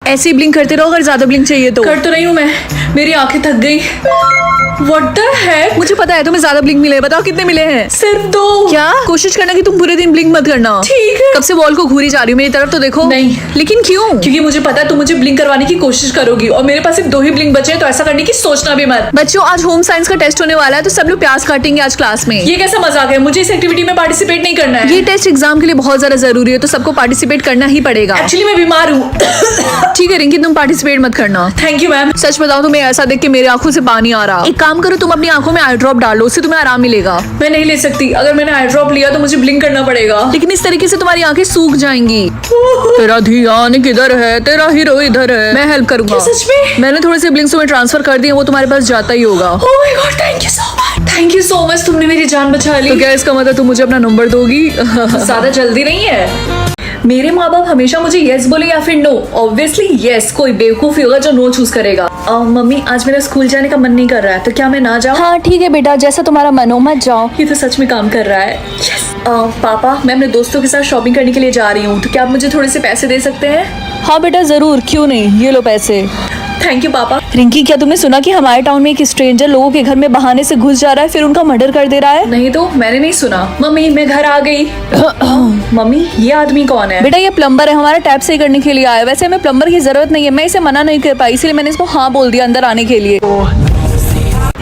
ऐसे ही ब्लिंक करते रहो अगर ज्यादा ब्लिंक चाहिए तो। कर तो रही हूँ मैं, मेरी आंखें थक गई। What the heck? मुझे पता है तुम्हें ज्यादा ब्लिंक मिले, बताओ कितने मिले हैं? सिर्फ 2। क्या? कोशिश करना कि तुम पूरे दिन ब्लिंक मत करना। ठीक है। कब से वॉल को घूरी जा रही हूँ, मेरी तरफ तो देखो। नहीं। लेकिन क्यों? क्योंकि मुझे पता है तुम मुझे ब्लिंक करवाने की कोशिश करोगी और मेरे पास सिर्फ 2 ही ब्लिंक बचे हैं, तो ऐसा करने की सोचना भी मत। बच्चों, आज होम साइंस का टेस्ट होने वाला है तो सब लोग प्याज काटेंगे आज क्लास में। ये कैसा मजाक है? मुझे इस एक्टिविटी में पार्टिसिपेट नहीं करना है। ये टेस्ट एग्जाम के लिए बहुत ज्यादा जरूरी है, तो सबको पार्टिसिपेट करना ही पड़ेगा। एक्चुअली मैं बीमार हूँ। ठीक है रिंकी, तुम पार्टिसिपेट मत करना। Thank you ma'am. सच बताओ तुम्हें ऐसा देख के मेरी आंखों से पानी आ रहा। एक काम करो, तुम अपनी आंखों में आई ड्रॉप डालो, उससे तुम्हें आराम मिलेगा। मैं नहीं ले सकती, अगर मैंने आई ड्रॉप लिया तो मुझे ब्लिंक करना पड़ेगा। लेकिन इस तरीके से तुम्हारी आंखें सूख जाएंगी। तेरा ध्यान किधर है, तेरा हीरो इधर है। मैं हेल्प करूंगा। क्या सच में? मैंने थोड़े से ब्लिंक्स में ट्रांसफर कर दिए, वो तुम्हारे पास जाता ही होगा। Oh my God, thank you so much. Thank you so much, तुमने मेरी जान बचा ली। तो क्या इसका मतलब तुम मुझे अपना नंबर दोगी? ज्यादा जल्दी नहीं है। मेरे माँ बाप हमेशा मुझे यस बोले या फिर नो। ऑब्वियसली यस, कोई बेवकूफ ही होगा जो नो चूज करेगा। मम्मी, आज मेरा स्कूल जाने का मन नहीं कर रहा है, तो क्या मैं ना जाऊँ? हाँ ठीक है बेटा, जैसा तुम्हारा मन हो, मत जाओ। ये तो सच में काम कर रहा है। यस। पापा, मैं अपने दोस्तों के साथ शॉपिंग करने के लिए जा रही हूँ, तो क्या आप मुझे थोड़े से पैसे दे सकते हैं? हाँ बेटा जरूर, क्यों नहीं, ये लो पैसे। थैंक यू पापा। रिंकी, क्या तुमने सुना कि हमारे टाउन में एक स्ट्रेंजर लोगों के घर में बहाने से घुस जा रहा है, फिर उनका मर्डर कर दे रहा है? नहीं तो, मैंने नहीं सुना। मम्मी, मैं घर आ गई। मम्मी, ये आदमी कौन है? बेटा ये प्लम्बर है, हमारा टैप सही करने के लिए आया है। वैसे हमें प्लम्बर की जरूरत नहीं है, मैं इसे मना नहीं कर पाई, इसलिए मैंने इसको हाँ बोल दिया अंदर आने के लिए।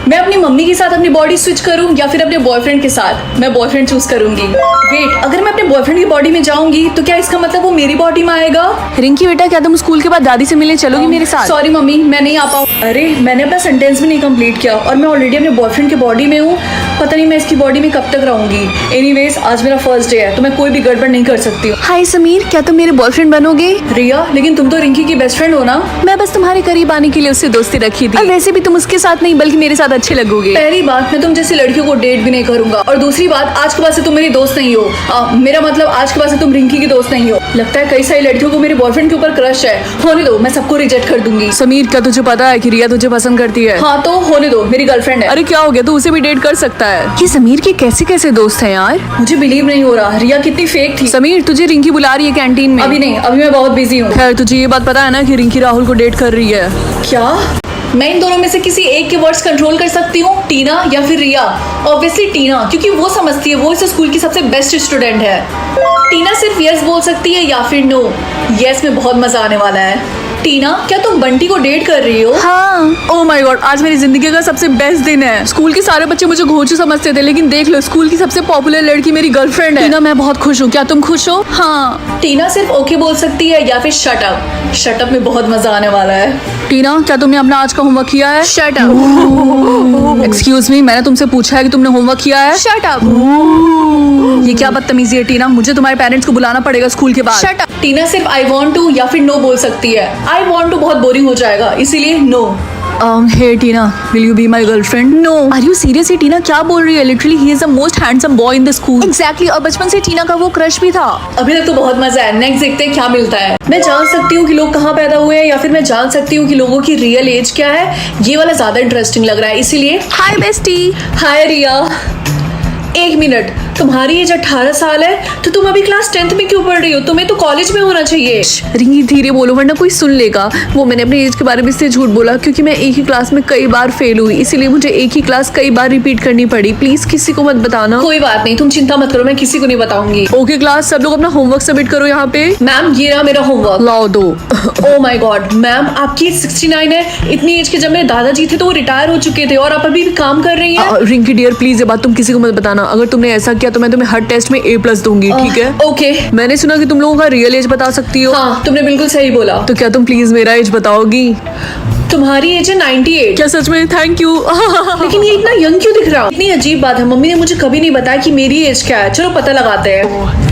मैं अपनी मम्मी के साथ अपनी बॉडी स्विच करूं या फिर अपने बॉयफ्रेंड के साथ? मैं बॉयफ्रेंड चूज करूंगी। वेट, अगर मैं अपने बॉयफ्रेंड की बॉडी में जाऊंगी तो क्या इसका मतलब वो मेरी बॉडी में आएगा? रिंकी बेटा, क्या तुम स्कूल के बाद दादी से मिलने चलोगी मेरे साथ? सॉरी मम्मी, मैं नहीं आ पाऊँ। अरे, मैंने अपना सेंटेंस भी नहीं कंप्लीट किया और मैं ऑलरेडी अपने बॉयफ्रेंड की बॉडी में हूँ। पता नहीं मैं इसकी बॉडी में कब तक रहूंगी। एनीवेज, आज मेरा फर्स्ट डे है, तो मैं कोई भी गड़बड़ नहीं कर सकती हूँ। हाय समीर, क्या तुम मेरे बॉयफ्रेंड बनोगे? रिया, लेकिन तुम तो रिंकी की बेस्ट फ्रेंड हो ना? मैं बस तुम्हारे करीब आने के लिए उससे दोस्ती रखी थी। और वैसे भी तुम उसके साथ नहीं बल्कि मेरे साथ अच्छे लगोगे। पहली बात, मैं तुम जैसी लड़कियों को डेट भी नहीं करूंगा, और दूसरी बात, आज के बाद से तुम मेरी दोस्त नहीं हो। मेरा मतलब आज के बाद से तुम रिंकी की दोस्त नहीं हो। लगता है कई सारी लड़कियों को मेरे बॉयफ्रेंड के ऊपर क्रश है। होने दो, मैं सबको रिजेक्ट कर दूंगी। समीर, क्या तुझे पता है कि रिया तुझे पसंद करती है? हाँ तो होने दो, मेरी गर्लफ्रेंड है। अरे क्या हो गया, तू उसे भी डेट कर सकता है। ये समीर के कैसे कैसे दोस्त हैं यार? मुझे बिलीव नहीं हो रहा, रिया कितनी फेक थी। समीर, तुझे रिंकी बुला रही है कैंटीन में। अभी नहीं, अभी मैं बहुत बिजी हूँ। खैर, तुझे ये बात पता है ना कि रिंकी राहुल को डेट कर रही है? क्या मैं इन दोनों में से किसी एक के वर्ड्स कंट्रोल कर सकती हूँ? टीना या फिर रिया? ऑब्वियसली टीना, क्योंकि वो समझती है वो इस स्कूल की सबसे बेस्ट स्टूडेंट है। टीना सिर्फ यस बोल सकती है या फिर नो। यस में बहुत मजा आने वाला है। टीना, क्या तुम बंटी को डेट कर रही हो? हाँ। ओह माय गॉड, आज मेरी जिंदगी का सबसे बेस्ट दिन है। स्कूल के सारे बच्चे मुझे घोंचू समझते थे, लेकिन देख लो, स्कूल की सबसे पॉपुलर लड़की मेरी गर्लफ्रेंड है। टीना, मैं बहुत खुश हूँ, क्या तुम खुश हो? हाँ। टीना सिर्फ ओके बोल सकती है या फिर शट अप? शट अप में बहुत मजा आने वाला है। टीना, क्या तुमने अपना आज का होमवर्क किया है? Shut up. एक्सक्यूज मी, मैंने तुमसे पूछा है कि तुमने होमवर्क किया है? Shut up. ये क्या बदतमीजी है टीना, मुझे तुम्हारे पेरेंट्स को बुलाना पड़ेगा स्कूल के बाद। Shut up. टीना सिर्फ आई वांट टू या फिर नो बोल सकती है। आई वांट टू बहुत बोरिंग हो जाएगा, इसीलिए no. Hey Tina, will you be my girlfriend? No. Are you serious? टीना क्या बोल रही है? Literally, he is the most handsome boy in the school. Exactly. और बचपन से टीना का वो क्रश भी था। अभी तक तो बहुत मजा है, नेक्स्ट देखते हैं क्या मिलता है। मैं जान सकती हूँ कि लोग कहाँ पैदा हुए हैं या फिर मैं जान सकती हूँ कि लोगों की रियल एज क्या है। ये वाला ज्यादा इंटरेस्टिंग लग रहा है, इसीलिए। हाय बेस्टी। हाय रिया। एक मिनट, तुम्हारी एज 18 साल है तो तुम अभी क्लास 10th में क्यों पढ़ रही हो? तुम्हें तो कॉलेज में होना चाहिए। रिंकी, धीरे बोलो वरना कोई सुन लेगा। वो मैंने अपनी एज के बारे में इससे झूठ बोला क्योंकि मैं एक ही क्लास में कई बार फेल हुई, इसीलिए मुझे एक ही क्लास कई बार रिपीट करनी पड़ी। प्लीज किसी को मत बताना। कोई बात नहीं, तुम चिंता मत करो, मैं किसी को नहीं बताऊंगी। ओके क्लास, सब लोग अपना होमवर्क सबमिट करो यहाँ पे। मैम, ये रहा मेरा होमवर्क। लाओ दो। ओह माय गॉड मैम, आपकी एज 69 है। इतनी एज के जब मेरे दादाजी थे तो वो रिटायर हो चुके थे और आप अभी भी काम कर रही हैं। रिंकी डियर, प्लीज ये बात तुम किसी को मत बताना। अगर तुमने ऐसा किया तो मैं तुम्हें हर टेस्ट में A+ दूंगी, ठीक है? ओके। मैंने सुना कि तुम लोगों का रियल एज बता सकती हो। हाँ, तुमने बिल्कुल सही बोला। तो क्या तुम प्लीज मेरा एज बताओगी? तुम्हारी एज है 98। क्या सच में? Thank you. लेकिन ये इतना यंग क्यों दिख रहा है? इतनी अजीब बात है, मम्मी ने मुझे कभी नहीं बताया कि मेरी एज क्या है। चलो पता लगाते हैं।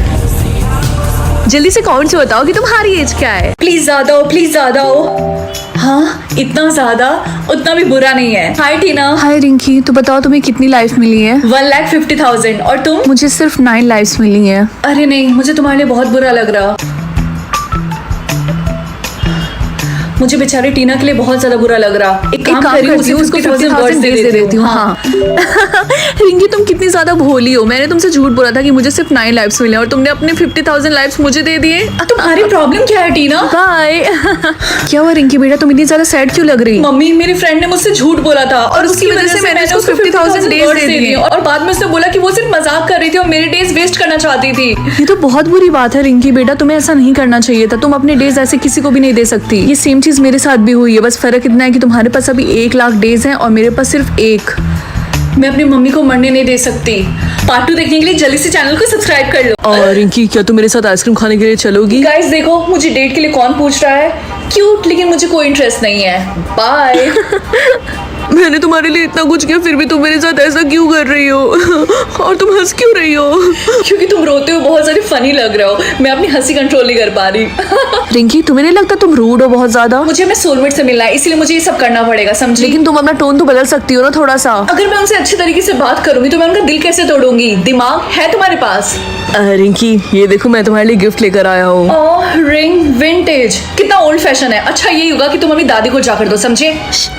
जल्दी से कमेंट से बताओ कि तुम्हारी एज क्या है। प्लीज ज्यादा हो, प्लीज ज्यादा हो। हाँ, इतना ज्यादा उतना भी बुरा नहीं है। हाय टीना। हाय रिंकी, तो बताओ तुम्हें कितनी लाइफ मिली है? 1,50,000। और तुम? मुझे सिर्फ 9 लाइफ्स मिली है। अरे नहीं, मुझे तुम्हारे लिए बहुत बुरा लग रहा। मुझे बेचारी टीना के लिए बहुत ज्यादा बुरा लग रहा। एक काम करती करिए, हूँ, उसको 50,000 words दे देती हूँ। हाँ रिंकी तुम कितनी ज्यादा भोली हो। मैंने तुमसे झूठ बोला था कि मुझे सिर्फ 9 लाइफ्स मिले और तुमने अपने 50,000 लाइफ्स मुझे दे दिए। तुम्हारी प्रॉब्लम क्या है टीना? बाय क्या हुआ रिंकी बेटा, तुम इतनी ज्यादा सैड क्यों लग रही? मम्मी मेरी फ्रेंड ने मुझसे झूठ बोला था और उसकी वजह से मैंने उसको 50,000 डेज दे दिए और बाद में उसने बोला कि वो सिर्फ मजाक कर रही थी और मेरे डेज वेस्ट करना चाहती थी। ये तो बहुत बुरी बात है रिंकी बेटा, तुम्हें ऐसा नहीं करना चाहिए था। तुम अपने डेज ऐसे किसी को भी नहीं दे सकती। ये सेम चीज मेरे साथ भी हुई है, बस फर्क इतना है कि तुम्हारे पास अभी 1 लाख डेज हैं और मेरे पास सिर्फ 1। मैं अपनी मम्मी को मरने नहीं दे सकती। पार्ट 2 देखने के लिए जल्दी से चैनल को सब्सक्राइब कर लो। और रिंकी क्या तुम मेरे साथ आइसक्रीम खाने के लिए चलोगी? गाइस देखो मुझे डेट के लिए कौन पूछ रहा है। क्यूट, लेकिन मुझे कोई इंटरेस्ट नहीं है। बाय। मैंने तुम्हारे लिए इतना कुछ किया फिर भी तुम मेरे साथ ऐसा क्यों कर रही हो? और तुम हंस क्यों रही हो? क्योंकि तुम रोते हो बहुत सारी फनी लग रहे हो। मैं अपनी हंसी कंट्रोल नहीं कर पा रही। रिंकी तुम्हें नहीं लगता तुम रूड हो बहुत ज्यादा? मुझे अपने सोलमेट से मिलना है, इसलिए मुझे ये सब करना पड़ेगा, समझी? लेकिन तुम अपना टोन तो बदल सकती हो ना थोड़ा सा। अगर मैं उनसे अच्छे तरीके से बात करूंगी तो मैं उनका दिल कैसे तोड़ूंगी? दिमाग है तुम्हारे पास? रिंकी ये देखो मैं तुम्हारे लिए गिफ्ट लेकर आया हूँ। रिंग विंटेज, कितना ओल्ड फैशन है। अच्छा ये होगा कि तुम अपनी दादी को जाकर दो, समझे?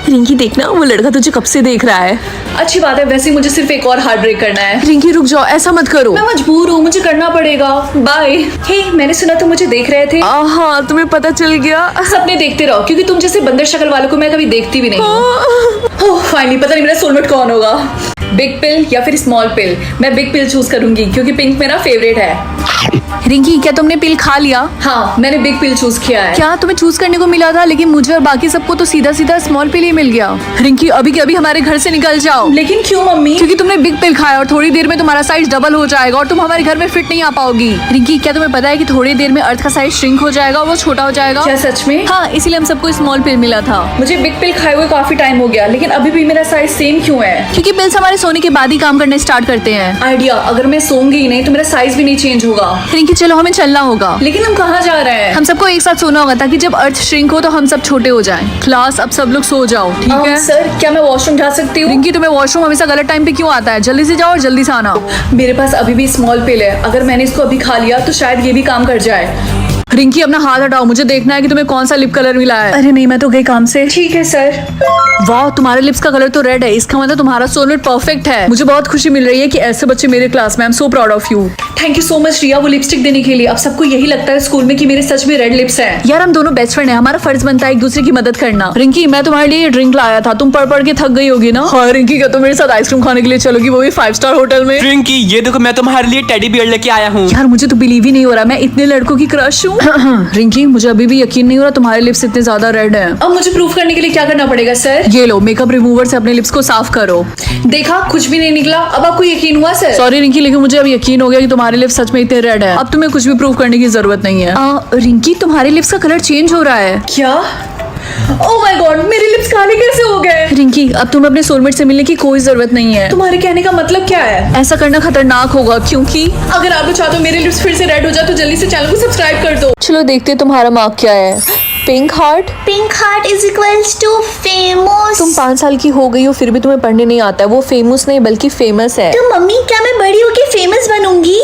रिंकी देखना वो लड़का तुझे कब से देख रहा है। अच्छी बात है, वैसे मुझे सिर्फ एक और हार्ट ब्रेक करना है। रिंकी रुक जाओ, ऐसा मत करो। मैं मजबूर हूँ, मुझे करना पड़ेगा। बाय। हे मैंने सुना तुम मुझे देख रहे थे। हाँ तुम्हें पता चल गया। सपने देखते रहो क्योंकि तुम जैसे बंदर शक्ल वालों को मैं कभी देखती भी नहीं हूँ। फाइनली पता नहीं मेरा सोलमेट कौन होगा, बिग पिल या फिर स्मॉल पिल। मैं बिग पिल चूज करूंगी क्योंकि पिंक मेरा फेवरेट है। रिंकी क्या तुमने पिल खा लिया? हाँ मैंने बिग पिल चूज किया है। क्या तुम्हें चूज करने को मिला था, लेकिन मुझे और बाकी सबको तो सीधा सीधा स्मॉल पिल ही मिल गया। रिंकी अभी के अभी हमारे घर से निकल जाओ। लेकिन क्यों मम्मी? क्योंकि तुमने बिग पिल खाया और थोड़ी देर में तुम्हारा साइज डबल हो जाएगा और तुम हमारे घर में फिट नहीं आ पाओगी। रिंकी क्या तुम्हें पता है कि थोड़ी देर में अर्थ का साइज श्रिंक हो जाएगा और वो छोटा हो जाएगा? क्या सच में? हाँ इसीलिए हम सबको स्मॉल पिल मिला था। मुझे बिग पिल खाए हुए काफी टाइम हो गया, लेकिन अभी भी मेरा साइज सेम क्यों है? क्योंकि पिल्स हमारे सोने के बाद ही काम करने स्टार्ट करते हैं। आइडिया, अगर मैं सोऊंगी ही नहीं तो मेरा साइज भी नहीं चेंज होगा। रिंकी चलो हमें चलना होगा। लेकिन हम कहाँ जा रहे हैं? हम सबको एक साथ सोना होगा ताकि जब अर्थ श्रिंक हो तो हम सब छोटे हो जाएं। क्लास अब सब लोग सो जाओ, ठीक है? सर क्या मैं वॉशरूम जा सकती हूँ? रिंकी तुम्हें वॉशरूम हमेशा गलत टाइम पे क्यों आता है? जल्दी से जाओ और जल्दी से आना। मेरे पास अभी भी स्मॉल पिल है, अगर मैंने इसको अभी खा लिया तो शायद ये भी काम कर जाए। रिंकी अपना हाथ हटाओ, मुझे देखना है कि तुम्हें कौन सा लिप कलर मिला है। अरे नहीं मैं तो गई काम से। ठीक है सर। वाह तुम्हारे लिप्स का कलर तो रेड है, इसका मतलब तुम्हारा सोलमेट परफेक्ट है। मुझे बहुत खुशी मिल रही है कि ऐसे बच्चे मेरे क्लास में। I am so proud of you. Thank you so much Riya वो लिपस्टिक देने के लिए। अब सबको यही लगता है स्कूल में कि मेरे सच में रेड लिप्स हैं। यार हम दोनों बेस्ट फ्रेंड हैं, हमारा फर्ज बनता है एक दूसरे की मदद करना। रिंकी मैं तुम्हारे लिए ड्रिंक लाया था, तुम पढ़ के थक गई होगी ना? हाँ रिंकी क्या तुम मेरे साथ आइसक्रीम खाने के लिए चलोगी, वो भी 5 स्टार होटल में? रिंकी ये देखो मैं तुम्हारे लिए टेडी बियर लेके आया हूँ। यार मुझे तो बिलीव ही नहीं हो रहा मैं इतने लड़कों की क्रश हूँ। रिंकी मुझे अभी भी यकीन नहीं हो रहा तुम्हारे लिप्स इतने ज्यादा रेड हैं। अब मुझे प्रूफ करने के लिए क्या करना पड़ेगा सर? ये लो मेकअप रिमूवर से अपने लिप्स को साफ करो। देखा कुछ भी नहीं निकला। अब आपको यकीन हुआ सर? सॉरी रिंकी लेकिन मुझे अब यकीन हो गया कि तुम्हारे लिप्स सच में इतने रेड है। अब तुम्हें कुछ भी प्रूव करने की जरूरत नहीं है। रिंकी तुम्हारे लिप्स का कलर चेंज हो रहा है। क्या? ओह माय गॉड मेरे लिप्स काले कैसे हो गए? रिंकी अब तुम्हें अपने सोलमेट से मिलने की कोई जरूरत नहीं है। तुम्हारे कहने का मतलब क्या है? ऐसा करना खतरनाक होगा क्योंकि अगर आप लोग चाहते हो मेरे लिप्स फिर से रेड हो जाए तो जल्दी से चैनल को सब्सक्राइब कर दो। चलो देखते तुम्हारा मार्क क्या है। Pink heart. Pink heart is equals to famous. तुम 5 साल की हो गई हो फिर भी तुम्हें पढ़ने नहीं आता है। वो फेमस नहीं बल्कि फेमस है। तो मम्मी क्या मैं बड़ी होके फेमस बनूंगी?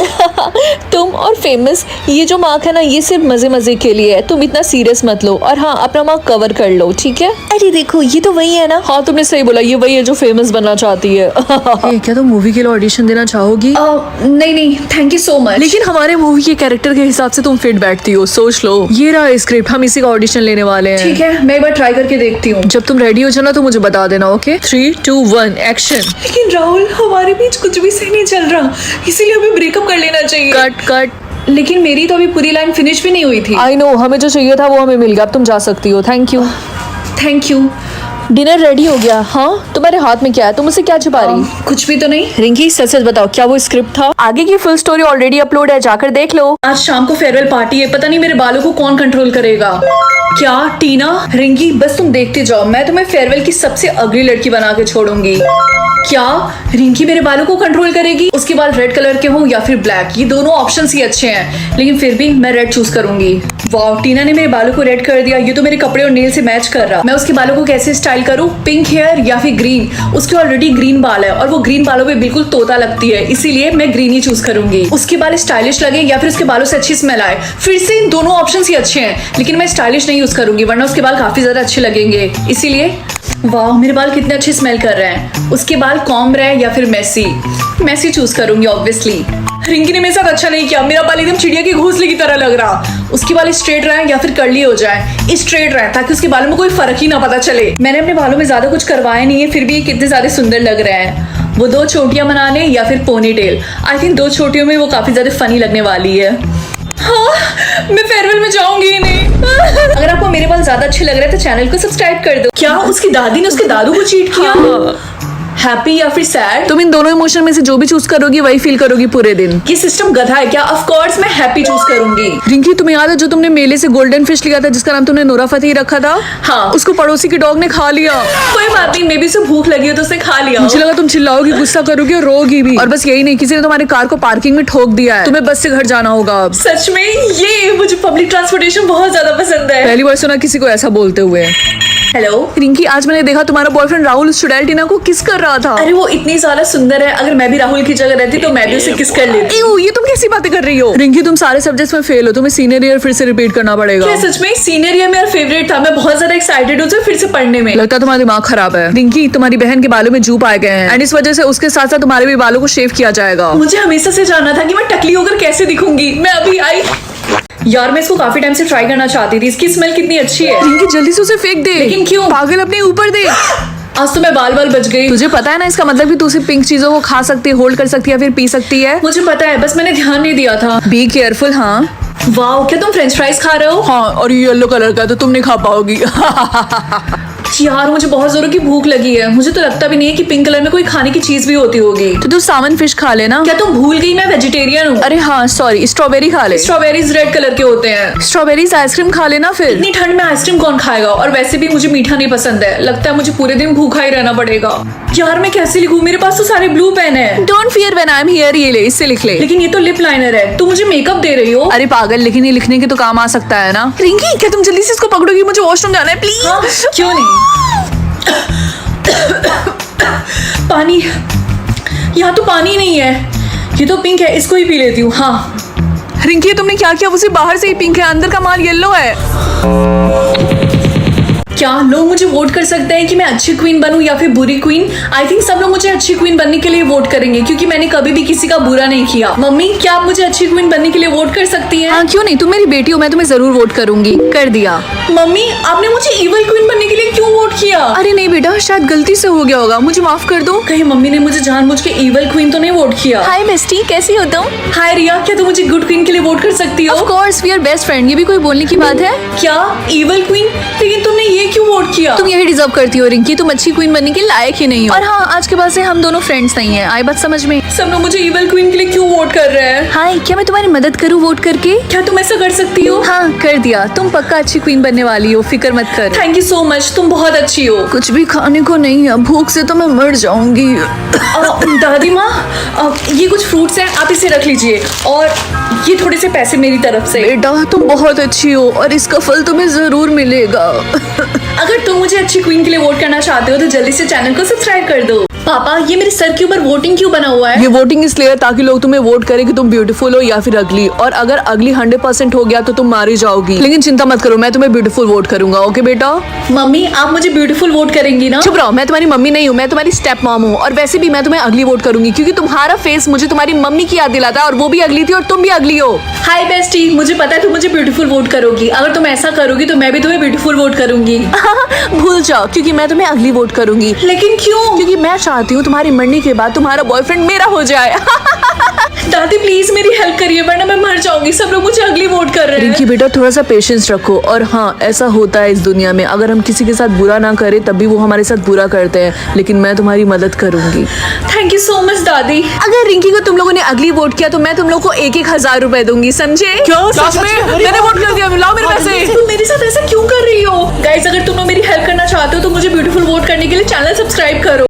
तुम और फेमस ये जो मार्क है ना ये सिर्फ मजे मजे के लिए है, तुम इतना सीरियस मत लो। और हाँ अपना मार्क कवर कर लो ठीक है? अरे देखो ये तो वही है ना। हाँ तुमने सही बोला, ये वही है जो फेमस बनना चाहती है। क्या तुम मूवी के लिए ऑडिशन देना चाहोगी? नहीं थैंक यू सो मच। लेकिन हमारे मूवी के कैरेक्टर के हिसाब से तुम फिट बैठती हो, सोच लो। ये रहा स्क्रिप्ट, हम इसी का ऑडिशन लेने वाले हैं। ठीक है मैं एक बार ट्राई करके देखती हूँ। जब तुम रेडी हो जाना तो मुझे बता देना। Okay 3, 2, 1 action. लेकिन राहुल हमारे बीच कुछ भी सही नहीं चल रहा, इसीलिए हमें ब्रेकअप कर लेना चाहिए। कट। लेकिन मेरी तो अभी पूरी लाइन फिनिश भी नहीं हुई थी। आई नो हमें जो चाहिए था वो हमें मिल गया, अब तुम जा सकती हो। Thank you. Thank you. Dinner ready हो गया। हाँ तुम्हारे हाथ में क्या है, तुम उसे क्या छुपा रही? कुछ भी तो नहीं। रिंकी सच सच बताओ क्या वो स्क्रिप्ट था? आगे की फुल स्टोरी ऑलरेडी अपलोड है, जाकर देख लो। आज शाम को फेयरवेल पार्टी है, पता नहीं मेरे बालों को कौन कंट्रोल करेगा। क्या टीना? रिंकी बस तुम देखते जाओ, मैं तुम्हें फेयरवेल की सबसे अगली लड़की बना के छोड़ूंगी। क्या रिंकी मेरे बालों को कंट्रोल करेगी? उसके बाल रेड कलर के हों या फिर ब्लैक, ये दोनों ऑप्शंस ही अच्छे हैं, लेकिन फिर भी मैं रेड चूज करूंगी। वाह, टीना ने मेरे बालों को रेड कर दिया। ये तो मेरे कपड़े और नेल से मैच कर रहा। मैं उसके बालों को कैसे स्टाइल करूं? पिंक हेयर या फिर ग्रीन? उसके ऑलरेडी ग्रीन बाल है और वो ग्रीन बालों पे बिल्कुल तोता लगती है, इसीलिए मैं ग्रीन ही चूज करूंगी। उसके बाल स्टाइलिश लगे या फिर उसके बालों से अच्छी स्मेल आए, फिर से इन दोनों ऑप्शंस ही अच्छे हैं, लेकिन मैं स्टाइलिश नहीं यूज करूंगी वरना उसके बाल काफी ज्यादा अच्छे लगेंगे, इसीलिए। वाह, मेरे बाल कितने अच्छे स्मेल कर रहे हैं। उसके बाल कॉम्ब रहे या फिर मेसी? मेसी चूज करूंगी ऑब्वियसली। रिंकी ने मेरे साथ अच्छा नहीं किया, मेरा बाल एकदम चिड़िया के घोंसले की तरह लग रहा। उसके बाल स्ट्रेट रहे या फिर कर्ली हो जाए? स्ट्रेट रहे ताकि उसके बालों में कोई फर्क ही ना पता चले। मैंने अपने बालों में ज्यादा कुछ करवाया नहीं है, फिर भी ये कितने ज्यादा सुंदर लग रहे हैं। वो 2 चोटियां बना ले या फिर पोनी टेल? आई थिंक 2 चोटियों में वो काफी ज्यादा फनी लगने वाली है। हाँ, मैं फेयरवेल में जाऊंगी ही नहीं। अगर आपको मेरे बाल ज्यादा अच्छे लग रहे हैं तो चैनल को सब्सक्राइब कर दो। क्या उसकी दादी ने उसके दादू को चीट किया? हैप्पी या फिर सैड? तुम इन दोनों इमोशन में से जो भी चूज करोगी वही फील करोगी पूरे दिन। ये सिस्टम गधा है क्या? ऑफ कोर्स मैं हैप्पी चूज करूंगी। रिंकी, तुम्हें याद है जो तुमने मेले से गोल्डन फिश लिया था जिसका नाम तुमने नोरा फतेही रखा था? हाँ। उसको पड़ोसी की डॉग ने खा लिया। कोई बात नहीं, मे बी उसे भूख लगी हो तो उसने खा लिया। मुझे लगा तुम चिल्लाओगी, गुस्सा करोगी और रोगी भी। और बस यही नहीं, किसी ने तुम्हारी कार को पार्किंग में ठोक दिया है। तुम्हें बस से घर जाना होगा अब। सच में? ये मुझे पब्लिक ट्रांसपोर्टेशन बहुत ज्यादा पसंद है। पहली बार सुना किसी को ऐसा बोलते हुए। हेलो रिंकी, आज मैंने देखा तुम्हारा बॉयफ्रेंड राहुल चुड़ैल टीना को किस कर रहा था। अरे वो इतनी ज्यादा सुंदर है, अगर मैं भी राहुल की जगह रहती तो मैं भी उसे किस कर लेती। एऊ, ये तुम कैसी बातें कर रही हो? रिंकी, तुम सारे सब्जेक्ट्स में फेल हो, तुम्हें सीनियर ईयर फिर से रिपीट करना पड़ेगा। क्या सच में? सीनियर ईयर मेरा फेवरेट था, मैं बहुत ज्यादा एक्साइटेड हूँ फिर से पढ़ने में। लगता है तुम्हारा दिमाग खराब है। रिंकी, तुम्हारी बहन के बालों में जूप आ गए हैं एंड इस वजह से उसके साथ साथ तुम्हारे भी बालों को शेव किया जाएगा। मुझे हमेशा से जानना था कि मैं टकली होकर कैसे दिखूंगी। मैं अभी आई। यार, मैं इसको काफी टाइम से ट्राई करना चाहती थी। इसकी स्मेल कितनी अच्छी है। रिंकी, जल्दी से उसे फेंक दे। लेकिन क्यों? पागल, अपने ऊपर दे। आज तो मैं बाल बाल बच गई। तुझे पता है ना इसका मतलब कि तू सिर्फ पिंक चीजों को खा सकती है, होल्ड कर सकती है या फिर पी सकती है। मुझे पता है, बस मैंने ध्यान नहीं दिया था। Be careful. हाँ वाह, क्या तुम फ्रेंच फ्राइज खा रहे हो? हाँ, और ये येलो कलर का तो तुम नहीं खा पाओगी। यार, मुझे बहुत जोरों की भूख लगी है। मुझे तो लगता भी नहीं है कि पिंक कलर में कोई खाने की चीज भी होती होगी। तो तू सावन फिश खा लेना। क्या तुम भूल गई मैं वेजिटेरियन हूँ? अरे हाँ सॉरी, स्ट्रॉबेरी खा ले। स्ट्रॉबेरीज रेड कलर के होते हैं। स्ट्रॉबेरीज आइसक्रीम खा लेना फिर। इतनी ठंड में आइसक्रीम कौन खाएगा? और वैसे भी मुझे मीठा नहीं पसंद है। लगता है मुझे पूरे दिन भूखा ही रहना पड़ेगा। यार, मैं कैसे लिखूं? मेरे पास तो सारे ब्लू पेन है। Don't fear when I am here, ये ले, इससे लिख ले। लेकिन ये तो लिप लाइनर है। तुम मुझे मेकअप दे रही हो? अरे पागल, लेकिन ये लिखने के तो काम आ सकता है ना। रिंकी, क्या तुम जल्दी से इसको पकड़ोगी? मुझे वॉशरूम जाना है प्लीज। हाँ, क्यों नहीं। पानी, यहाँ तो पानी नहीं है। ये तो पिंक है, इसको ही पी लेती हूँ। हाँ रिंकी, तुमने क्या किया? उसे बाहर से ही पिंक है, अंदर का माल येलो है। क्या लोग मुझे वोट कर सकते हैं कि मैं अच्छी क्वीन बनूं या फिर बुरी क्वीन? आई थिंक सब लोग मुझे अच्छी क्वीन बनने के लिए वोट करेंगे क्योंकि मैंने कभी भी किसी का बुरा नहीं किया। मम्मी, क्या आप मुझे अच्छी क्वीन बनने के लिए वोट कर सकती हैं? हाँ क्यों नहीं, तुम मेरी बेटी हो, मैं तुम्हें जरूर वोट करूंगी। कर दिया। मम्मी, आपने मुझे इवल क्वीन बनने के लिए क्यों वोट किया? अरे नहीं बेटा, शायद गलती से हो गया होगा, मुझे माफ कर दो। कहीं मम्मी ने मुझे जानबूझ के इवल क्वीन तो नहीं वोट किया? हाय बेस्टी, कैसी हो तुम? हाय रिया, क्या तुम मुझे गुड क्वीन के लिए वोट कर सकती हो? Of course, we are best friend, ये भी कोई बोलने की बात है? क्या इवल क्वीन? लेकिन तुमने ये क्यों वोट किया? तुम यही डिजर्व करती हो रिंकी, तुम अच्छी क्वीन बनने के लायक ही नहीं हो। और हाँ, आज के बाद से हम दोनों फ्रेंड्स नहीं है, आई बात समझ में? सब लोग मुझे इवल क्वीन के लिए क्यों वोट कर रहे हैं? हाय, क्या मैं तुम्हारी मदद करूँ वोट करके? क्या तुम ऐसा कर सकती हो? हाँ कर दिया, तुम पक्का अच्छी क्वीन बनने वाली हो, फिक्र मत करो। थैंक यू सो मच, तुम बहुत अच्छी हो। कुछ भी खाने को नहीं है, भूख से तो मैं मर जाऊंगी। दादी माँ, ये कुछ फ्रूट्स हैं, आप इसे रख लीजिए और ये थोड़े से पैसे मेरी तरफ से। बेटा, तुम बहुत अच्छी हो और इसका फल तुम्हें जरूर मिलेगा। अगर तुम मुझे अच्छी क्वीन के लिए वोट करना चाहते हो तो जल्दी से चैनल को सब्सक्राइब कर दो। पापा, ये मेरे सर के ऊपर वोटिंग क्यों बना हुआ है? ये वोटिंग इसलिए है ताकि लोग तुम्हें वोट करें कि तुम ब्यूटीफुल हो या फिर अगली, और अगर अगली 100% हो गया तो तुम मारी जाओगी। लेकिन चिंता मत करो, मैं तुम्हें ब्यूटीफुल वोट करूंगा। ओके बेटा? मम्मी, आप मुझे ब्यूटीफुल वोट करेंगी ना? चुप रहो, मैं तुम्हारी मम्मी नहीं हूँ, मैं तुम्हारी स्टेप मॉम हूँ। और वैसे भी मैं तुम्हें अगली वोट करूंगी क्योंकि तुम्हारा फेस मुझे तुम्हारी मम्मी की याद दिलाता है और वो भी अगली थी और तुम भी अगली हो। हाय बेस्टी, मुझे पता है तुम मुझे ब्यूटीफुल वोट करोगी। अगर तुम ऐसा करोगी तो मैं भी तुम्हें ब्यूटीफुल वोट करूंगी। भूल जाओ, क्योंकि मैं तुम्हें अगली वोट करूंगी। लेकिन क्यों? क्योंकि मैं चाहती हूँ तुम्हारी मरने के बाद तुम्हारा बॉयफ्रेंड मेरा हो जाए। दादी प्लीज मेरी हेल्प करिए वरना मैं मर जाऊंगी। सब लोग मुझे अगली वोट कर रहे हैं। रिंकी बेटा, थोड़ा सा पेशेंस रखो। और हाँ, ऐसा होता है इस दुनिया में, अगर हम किसी के साथ बुरा ना करें तब भी वो हमारे साथ बुरा करते हैं, लेकिन मैं तुम्हारी मदद करूंगी। थैंक यू सो मच दादी। अगर रिंकी को तुम लोगों ने अगली वोट किया तो मैं तुम लोग को 1,000 रुपए दूंगी, समझे? क्यों? सच में? मैंने वोट कर दिया, लाओ मेरे पैसे। तुम मेरे साथ ऐसा क्यों कर रही हो? गाइस, अगर तुम लोग मेरी हेल्प करना चाहते हो तो मुझे ब्यूटीफुल वोट करने के लिए चैनल सब्सक्राइब करो।